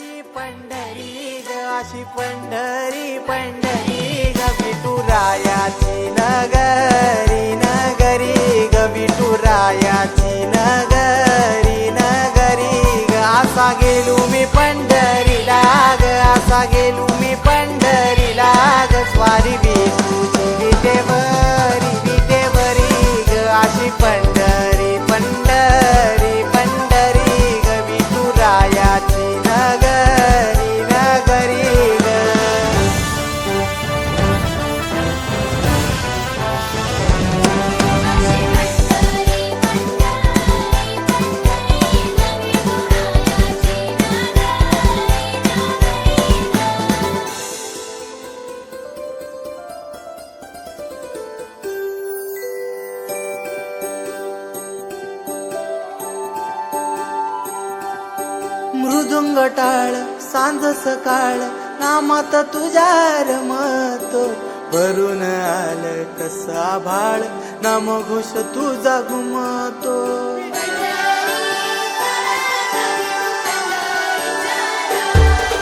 पंढरी ग अशी पंढरी पंढरी ग विठुरायाची नगरी नगरी ग विठुरायाची नगरी नगरी ग असा गेलो मी पंढरीला ग असा गेलो मी पंढरीला ग स्वारी विठूची विटेवरी विटेवरी ग अशी पंढरी पंढरी पंढरी ग विठुरायाची नगरी नगरी ग मृदुंग टाळ सांज सकाळ नामात तुझ्या रमतो भरून आलं कसा भाळ नाम घोष तुझा घुमतो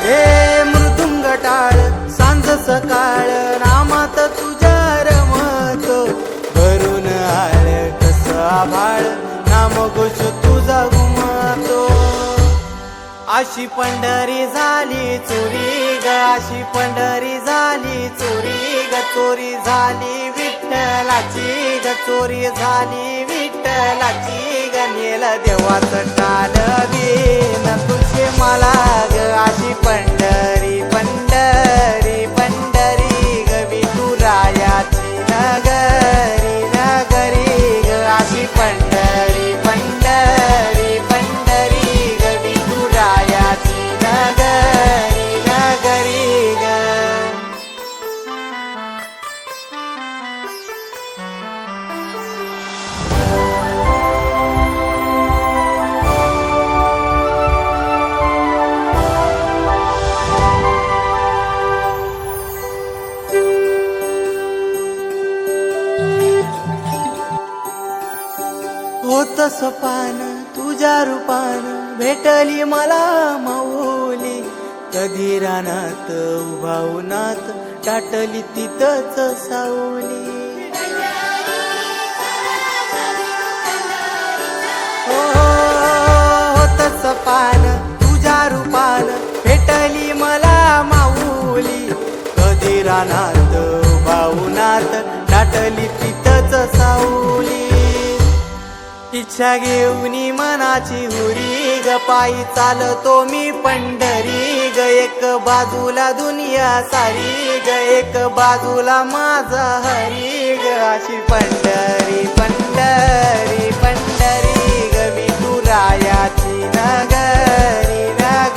हे मृदुंग टाळ सांज सकाळ नामात तुझ्या रमतो भरून आलं कसा भाळ नाम घोष तुझा घुमतो अशी पंढरी झाली चोरी ग अशी पंढरी झाली चोरी ग चोरी झाली विठ्ठलाची ग चोरी झाली विठ्ठलाची ग नेल देवाचं टाल बिन तुझे मला ग अशी पंढरी पंढरी पंढरी ग विठुरायाची नगरी नगरी ग अशी पंढरी पंढरी पंढरी ग विठुरायाची नगरी नगरी ग होत सपान तुझ्या रूपान भेटली मला माऊली कधी रानात उभा उन्हात टाटली तिथंच सावली होत सपान तुझ्या रूपान भेटली मला माऊली कधी रानात उभा उन्हात टाटली तिथंच सावली इच्छा घेऊनी मनाची हुरी ग पायी चालतो मी पंढरी ग एक बाजूला दुनिया सारी ग एक बाजूला माझा हरी ग अशी पंढरी पंढरी पंढरी ग विठुरायाची नगरी नगरी